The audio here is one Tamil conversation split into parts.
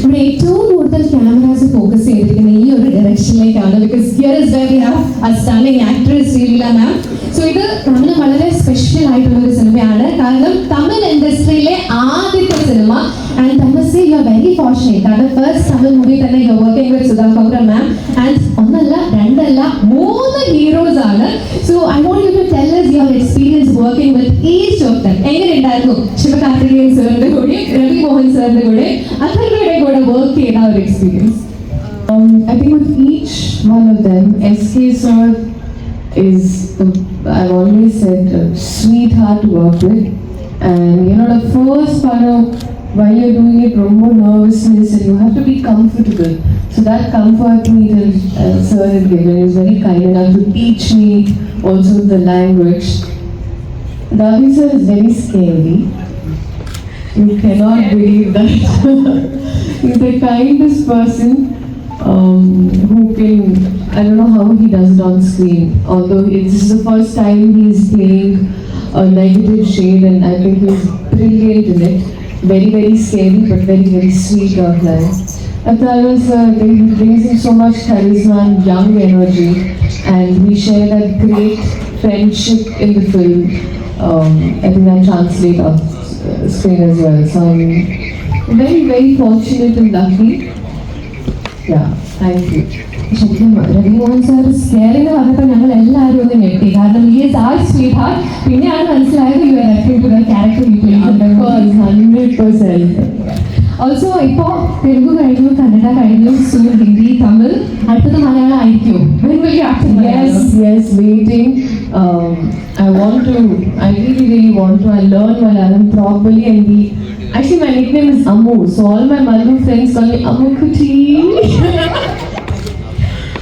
ഇവിടെ ഏറ്റവും കൂടുതൽ ക്യാമറാസ് ഫോക്കസ് ചെയ്തിരിക്കുന്നത് ഈ ഒരു ഡയറക്ഷനിലേക്കാണ്. Because here is where we have a stunning actress Sreeleela ma'am. So ഇത് തമിഴ് വളരെ സ്പെഷ്യൽ ആയിട്ടുള്ള ഒരു സിനിമയാണ്. കാരണം തമിഴ് ഇൻഡസ്ട്രിയിലെ ആദ്യത്തെ സിനിമ. And I must say you are very fortunate. കാരണം ഫസ്റ്റ് തമിഴ് മൂവി തന്നെ you are working with Sudha Kongara ma'am. And ഒന്നല്ല രണ്ടല്ല 3 ഹീറോസ് ആണ്. So I want you to tell us your experience working with each of them. എങ്ങനെയുണ്ടായിരുന്നു ശിവകാർത്തികേയൻ സാറിന്റെ കൂടെ, രവി മോഹൻ സാറിന്റെ കൂടെ, അഥർവയുടെ കൂടെ വർക്ക് ചെയ്ത ഒരു experience? I think with each one of them, SK sir is, I've always said, a sweetheart to work with. And you know, the first part of while you're doing it, more nervousness, and you have to be comfortable. So that comfort me that sir has given is very kind enough to teach me also the language. Ravi sir is very scary. You cannot believe that. He's the kindest person. Who can, I don't know how he does it on screen, although this is the first time he's playing a negative shade, and I think he's brilliant in it. Very, very scary, but very, very sweet of life. Atharva sir, he brings in so much charisma and young energy, and we share that great friendship in the film. I think that translates on screen as well. So I'm very, very fortunate and lucky. Yeah, thank you. ശരിക്കും രവി മോഹൻ സാർ സ്കെയർ എന്ന് പറഞ്ഞപ്പോൾ ഞങ്ങൾ എല്ലാവരും ഒന്ന് ഞെട്ടി. കാരണം ഈ ഈസ് ആർ സ്വീറ്റ് ഹാർട്ട്. പിന്നെയാണ് മനസ്സിലായത് you are referring to the character you play. 100%. Also ഇപ്പോൾ തെലുങ്ക് കഴിഞ്ഞു, കന്നഡ കഴിഞ്ഞു, സൂൺ ഹിന്ദി, തമിഴ്, അടുത്തത് മലയാളം ആയിരിക്കും. Yes, waiting. I really want to. I learn Malayalam properly, and actually my nickname is Ammu, so all my Malayalam friends call me Ammu Kuti.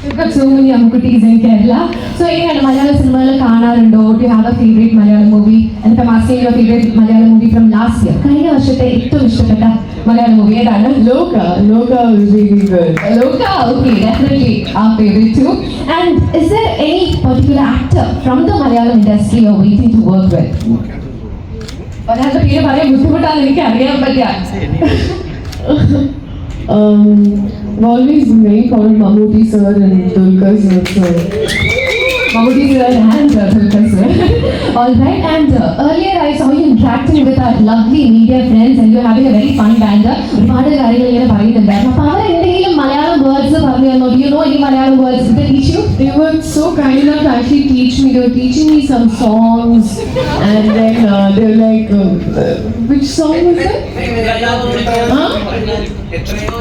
We've got so many Ammukutis in Kerala. So എങ്ങനെയാണ് മലയാള സിനിമകൾ കാണാറുണ്ടോ? Do you have a favorite Malayalam movie? And I'm asking your favorite Malayalam movie from last year. കഴിഞ്ഞ വർഷത്തെ ഏറ്റവും ഇഷ്ടപ്പെട്ട മലയാളം മൂവി ഏതാണ്? Loka was really good. Loka, okay, definitely our favorite too. And is there any particular actor from the Malayalam industry you're waiting to work with? ഒരാളുടെ പേര് പറയാൻ ബുദ്ധിമുട്ടാണെന്ന് എനിക്ക് അറിയാൻ പറ്റിയ. I've always been very fond of Mammootty sir and Dulquer sir. Mammootty sir and Dulquer sir. All right, and earlier I saw you interacting with our lovely media friends and you're having a very fun banter. ഒരുപാട് കാര്യങ്ങൾ ഇങ്ങനെ പറയുന്നുണ്ടായിരുന്നു. അപ്പോൾ അവർ എന്തെങ്കിലും മലയാളം വേർഡ്സ് പറഞ്ഞു തന്നോ? Do you know any Malayalam words? Did they teach you? They were so kind enough to actually teach me. They were teaching me some songs, and then they were like, which song was that?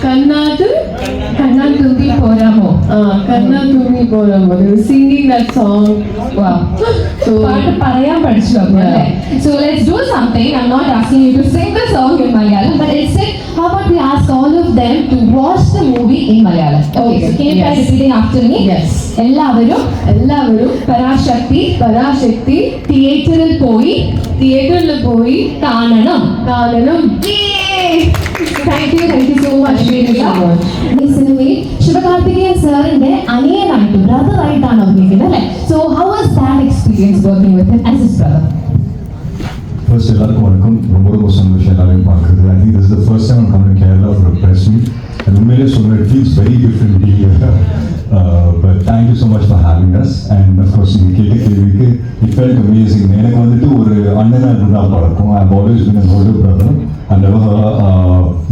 Kannadu Tumi Poramo. Kannadu Tumi Poramo. They were singing that song. Wow. So പാട്ട് പറയാൻ പഠിച്ചു അല്ലേ? So let's do something. I'm not asking you to sing the song in Malayalam, but instead, how about we ask all of them to watch the movie in Malayalam? Okay, so can you try repeating after me? Yes. എല്ലാവരും പരാശക്തി തിയേറ്ററിൽ പോയി കാണണം. Thank you so much. ഈ സിനിമയിൽ ശിവകാർത്തികേയൻ സാറിന്റെ അനിയനായിട്ട് ബ്രദറായിട്ടാണ് അഭിനയിക്കുന്നത് അല്ലേ? So how was that experience working with him as his brother? First, எல்லாருக்கும் வணக்கம். ரொம்ப சந்தோஷம் எல்லாரையும் பார்க்குறது. I think this is the first time I'm coming to Kerala for a press meet. And உண்மையிலே சொல்றேன், it feels very different being here. But thank you so much for having us. And of course, நீங்க கேட்ட கேள்விக்கு it felt amazing. எனக்கு வந்துட்டு ஒரு அண்ணனா இருந்தா பழக்கம். I've always been an older brother. I've never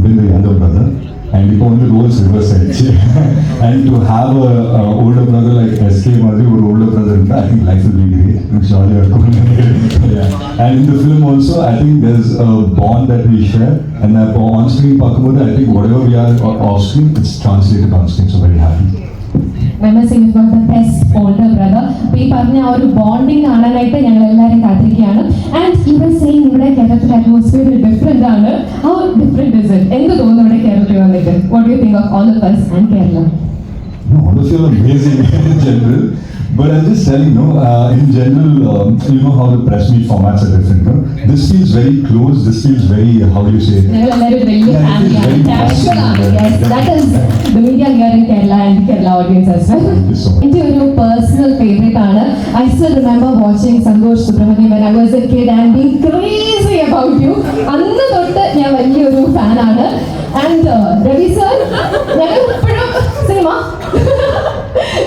been the younger brother. And இப்போ வந்து roles reverse ஆயிடுச்சு. And to have a older brother like SK மாதிரி ஒரு older brother இருந்தா I think life will be great. ஜாலியாக இருக்கும். And in the film also, I think there's a bond that we share. And on screen பார்க்கும்போது I think whatever we are off screen, it's translated on screen. So very happy. Mesmerising for the best older brother. അപ്പോൾ ഈ പറഞ്ഞ ആ ഒരു ബോണ്ടിങ് കാണാനായിട്ട് ഞങ്ങൾ എല്ലാവരും കാത്തിരിക്കുകയാണ്. ആൻഡ് ഇവിടെ സെയിം ഇവിടെ കേരളത്തിലെ അറ്റ്മോസ്ഫിയർ ഡിഫറെൻ്റ് ആണ്. How different is it? എന്ത് തോന്നുന്നു ഇവിടെ കേരളത്തിൽ വന്നിട്ട്? What do you think of all of us and Kerala? No, all of you are amazing in general. But I'm just telling, in general, you know how the press meet formats are different. No? This feels very close. This feels very, how do you say? Very family. Yes, that is the media here in Kerala and Kerala audience as well. Thank you so much. Into your personal favorite ആണ്. I still remember watching Santosh Subramaniam when I was a kid and being crazy about you. അന്ന് തൊട്ട് ഞാൻ വലിയൊരു ഫാനാണ്. And Ravi sir, ഞാൻ എപ്പോഴും cinema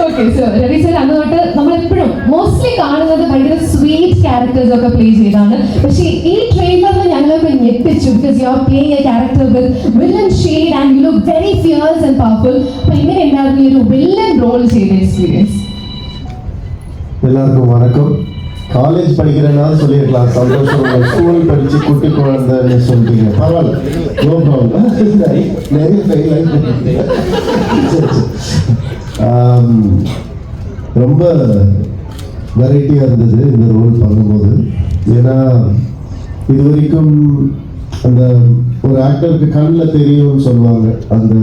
okay so Ravi sir അന്ന് തൊട്ട് നമ്മളെപ്പോഴും മോസ്റ്റ്ലി കാണുന്നത് ഭയങ്കര സ്വീറ്റ് ക്യാരക്ടേഴ്സ് ഒക്കെ പ്ലേ ചെയ്താണ്. പക്ഷേ ഈ ട്രെയിലറിൽ ഞങ്ങളൊക്കെ ഞെട്ടിച്ചു because you are playing A character with villain shade and you look very fears and powerful. അപ്പോൾ എങ്ങനെ ഉണ്ടായിരുന്നു ഈ ഒരു വില്ലൻ റോൾ ചെയ്ത എക്സ്പീരിയൻസ്? எல்லாருக்கும் வணக்கம். காலேஜ் படிக்கிறேன்னா சொல்லியிருக்கலாம், சந்தோஷம். ஸ்கூல் படித்து குட்டி குழந்தைன்னு சொல்லிட்டீங்க, பரவாயில்ல, நோ ப்ராப்ளம். நிறைய ஃபெயில் ஆகிட்டு ரொம்ப வெரைட்டியாக இருந்தது இந்த ரோல் பண்ணும்போது. ஏன்னா இது வரைக்கும் அந்த ஒரு ஆக்டருக்கு கண்ணில் தெரியும்னு சொல்லுவாங்க, அந்த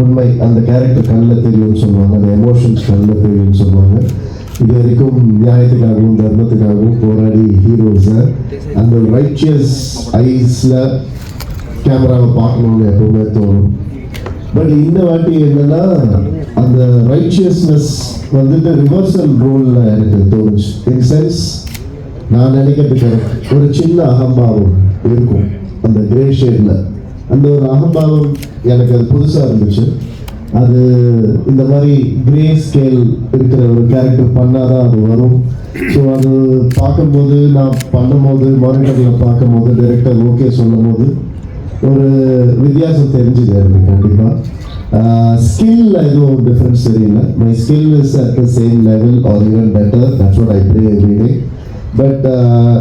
உண்மை அந்த கேரக்டர் கண்ணில் தெரியும்னு சொல்லுவாங்க, அந்த எமோஷன்ஸ் கண்ணில் தெரியும்னு சொல்லுவாங்க. இது வரைக்கும் நியாயத்துக்காகவும் தர்மத்துக்காகவும் போராடி ஹீரோஸை அந்த ரைச்சியஸ் ஐஸில் கேமராவை பார்க்கணுன்னு எப்பவுமே தோணும். பட் இந்த வாட்டி என்னன்னா அந்த ரைச்சியஸ்னஸ் வந்துட்டு ரிவர்சல் ரோலில் எனக்கு தோணுச்சு. இன் சென்ஸ் நான் நினைக்கிறதுக்கு ஒரு சின்ன அகம்பாவம் இருக்கும் அந்த கிரே ஷேடில். அந்த ஒரு அகம்பாவம் எனக்கு அது புதுசாக இருந்துச்சு. அது இந்த மாதிரி கிரே ஸ்கேல் இருக்கிற ஒரு கேரக்டர் பண்ணாதான் அது வரும். ஸோ அது பார்க்கும்போது நான் பண்ணும்போது மானிட்டரில் பார்க்கும்போது டைரக்டர் ஓகே சொல்லும் போது ஒரு வித்தியாசம் தெரிஞ்சுது எனக்கு கண்டிப்பாக. ஸ்கில்ல எதுவும் டிஃப்ரென்ஸ் தெரியல. My skill is at the same level or even better. That's what I play every day. But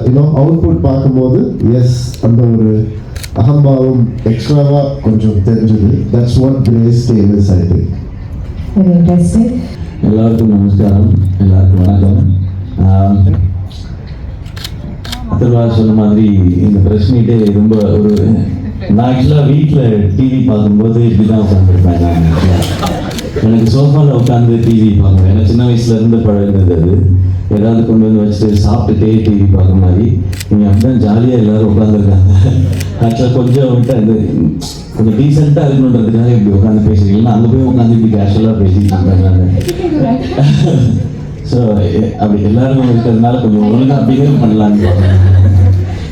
you know output பார்க்கும்போது எஸ் அந்த ஒரு அகம்பாவம் எக்ஸ்ட்ராவா கொஞ்சம் தெரிஞ்சது. That's what grey scale is I think. Very interesting. எல்லாருக்கும் நமஸ்காரம், எல்லாருக்கும் வணக்கம். அத்தர்வா சொன்ன மாதிரி இந்த ப்ரெஸ் மீட்டே ரொம்ப ஒரு நான் ஆக்சுவலாக வீட்டில் டிவி பார்க்கும்போது இப்படி தான் உட்காந்துருப்பேன். நான் எனக்கு சோஃபாவில் உட்காந்து டிவி பார்க்குவேன். ஏன்னா சின்ன வயசுல இருந்து பழகுனது அது. ஏதாவது கொண்டு வந்து வச்சுட்டு சாப்பிட்டுட்டே டிவி பார்க்குற மாதிரி நீங்கள் அப்படிதான் ஜாலியாக எல்லாரும் உட்காந்துருக்காங்க. ஆக்சுவலாக கொஞ்சம் விட்டு அது கொஞ்சம் டீசெண்டாக இருக்கணுன்றதுக்காக இப்படி உட்காந்து பேசுறீங்கன்னா அங்கே போய் உட்காந்து இப்படி கேஷுவலாக பேசிட்டு இருக்காங்க. ஸோ அப்படி எல்லாரும் இருக்கிறதுனால கொஞ்சம் ஒழுங்காக பிஹேவ் பண்ணலான்னு.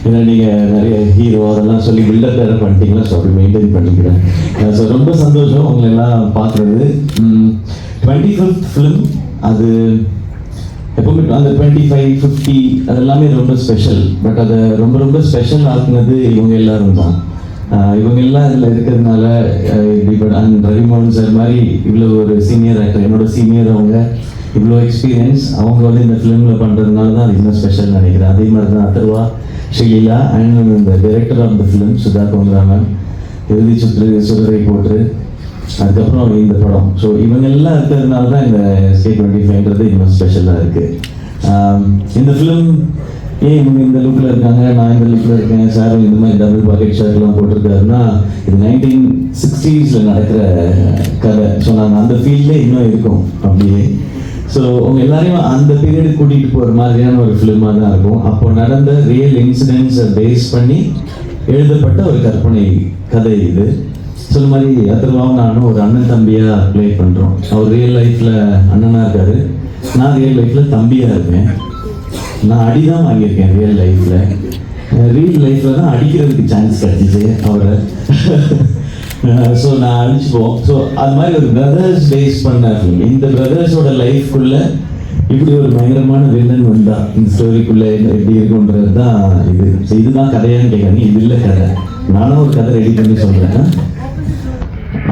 ஏன்னா நீங்கள் நிறைய ஹீரோ அதெல்லாம் சொல்லி பில்டப் வேறு பண்ணிட்டீங்களா, ஸோ அப்படி மெயின்டைன் பண்ணிக்கிறேன். ஸோ ரொம்ப சந்தோஷம் உங்களை எல்லாம் பார்க்குறது. 25th ஃபிலிம் அது எப்பவுமே அந்த 25, 50 அதெல்லாமே ரொம்ப ஸ்பெஷல். பட் அதை ரொம்ப ரொம்ப ஸ்பெஷல் ஆக்குனது இவங்க எல்லாரும் தான். இவங்க எல்லாம் இதில் இருக்கிறதுனால ரவிமோகன் சார் மாதிரி இவ்வளோ ஒரு சீனியர் ஆக்டர், என்னோட சீனியர், அவங்க இவ்வளோ எக்ஸ்பீரியன்ஸ் அவங்க வந்து இந்த ஃபிலிமில் பண்ணுறதுனால தான் அது இன்னும் ஸ்பெஷல் நினைக்கிறேன். அதே மாதிரி தான் அத்தர்வா, ஸ்ரீலீலா அண்ட் இந்த director of the film Sudha கோங்கராமன், இறுதி சுடரை போட்டு அதுக்கப்புறம் இந்த படம். ஸோ இவங்க எல்லாம் இருக்கிறதுனால தான் இந்த SK25ன்றது இன்னும் ஸ்பெஷலாக இருக்குது. இந்த ஃபிலிம் ஏன் இவங்க இந்த லுக்கில் இருக்காங்க, நான் இந்த லுக்கில் இருக்கேன், சார் இந்த மாதிரி டபுள் பாக்கெட் ஷர்ட்லாம் போட்டிருக்காருன்னா இது 1960s நடக்கிற கதை. ஸோ நாங்கள் அந்த ஃபீல்டே இன்னும் இருக்கோம் அப்படியே. ஸோ உங்க எல்லாரையும் அந்த பீரியடு கூட்டிகிட்டு போகிற மாதிரியான ஒரு ஃபிலிமாக தான் இருக்கும். அப்போ நடந்த ரியல் இன்சிடென்ட்ஸை பேஸ் பண்ணி எழுதப்பட்ட ஒரு கற்பனை கதை இது. சொன்ன மாதிரி அத்தர்வாவும் நானும் ஒரு அண்ணன் தம்பியாக ப்ளே பண்ணுறோம். அவர் ரியல் லைஃப்பில் அண்ணனாக இருக்காரு, நான் ரியல் லைஃப்பில் தம்பியாக இருக்கேன். நான் அடி தான் வாங்கியிருக்கேன் ரியல் லைஃப்பில் தான் அடிக்கிறதுக்கு சான்ஸ் கிடச்சிச்சு அவரை. ஸோ நான் அடிச்சுப்போம். ஸோ அது மாதிரி ஒரு பிரதர்ஸ் பேஸ் பண்ண ஃபிலிம். இந்த பிரதர்ஸோட லைஃப்குள்ள இப்படி ஒரு பயங்கரமான வில்லன் வந்தா இந்த ஸ்டோரிக்குள்ளே எப்படி இருக்குன்றது தான் இது. ஸோ இதுதான் கதையான்னு கேட்குறீங்க, இது இல்லை கதை. நானும் ஒரு கதை ரெடி பண்ணி சொல்கிறேன்.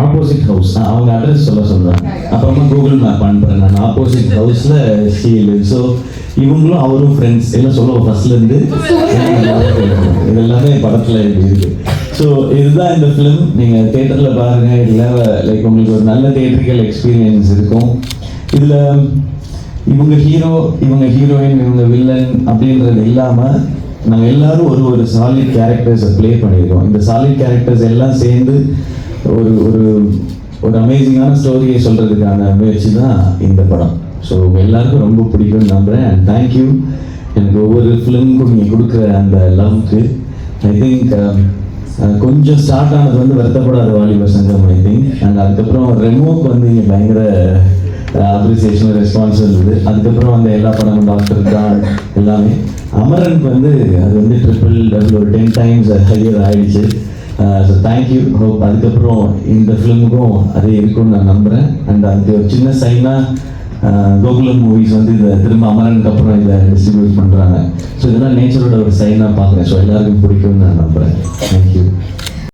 ஆப்போசிட் ஹவுஸ், அவங்க அட்ரஸ் சொல்கிறேன், அப்புறமா கூகுள் மேப் அனுப்புகிறேன் நான். ஆப்போசிட் ஹவுஸில் ஸ்டீல். ஸோ இவங்களும் அவரும் ஃப்ரெண்ட்ஸ் எல்லாம் சொல்லுவோம் ஃபர்ஸ்ட்லேருந்து. இது எல்லாமே படத்தில் இருக்குது. ஸோ இதுதான் இந்த ஃபிலிம். நீங்கள் தேட்டரில் பாருங்கள், இல்லை லைக் உங்களுக்கு ஒரு நல்ல தேட்டரிக்கல் எக்ஸ்பீரியன்ஸ் இருக்கும். இதில் இவங்க ஹீரோ, இவங்க ஹீரோயின், இவங்க வில்லன் அப்படின்றது இல்லாமல் நாங்கள் எல்லாரும் ஒரு சாலிட் கேரக்டர்ஸை ப்ளே பண்ணியிருக்கோம். இந்த சாலிட் கேரக்டர்ஸ் எல்லாம் சேர்ந்து ஒரு ஒரு ஒரு அமேசிங்கான ஸ்டோரியை சொல்கிறதுக்கான முயற்சி தான் இந்த படம். ஸோ எல்லாருக்கும் ரொம்ப பிடிக்கும்னு நம்புகிறேன். அண்ட் தேங்க்யூ எனக்கு ஒவ்வொரு ஃபிலிமுக்கும் நீங்கள் கொடுக்குற அந்த லவ்க்கு. ஐ திங்க் கொஞ்சம் ஸ்டார்ட் ஆனது வந்து வருத்தப்படாத வாலிபர் சங்கம் ஐ திங்க். அண்ட் அதுக்கப்புறம் ரெமோக்கு வந்து இங்கே பயங்கர அப்ரிசியேஷன் ரெஸ்பான்ஸ் இருந்தது. அதுக்கப்புறம் அந்த எல்லா படமும் டாக்டர் தான் எல்லாமே. அமரனுக்கு வந்து அது வந்து ட்ரிபிள் ஒரு 10 times ஹையர் ஆயிடுச்சு. So thank you. ஹோப் அதுக்கப்புறம் இந்த ஃபிலிமுக்கும் அதே இருக்கும்னு நான் நம்புகிறேன். அண்ட் அதுக்கு ஒரு சின்ன சைனாக கோகுலம் மூவிஸ் வந்து இதை திரும்ப அமரனுக்கு அப்புறம் இதை டிஸ்ட்ரிபியூட் பண்ணுறாங்க. ஸோ இதெல்லாம் நேச்சரோட ஒரு சைனாக பார்க்குறேன். ஸோ எல்லாருக்கும் பிடிக்கும்னு நான் நம்புகிறேன். தேங்க்யூ.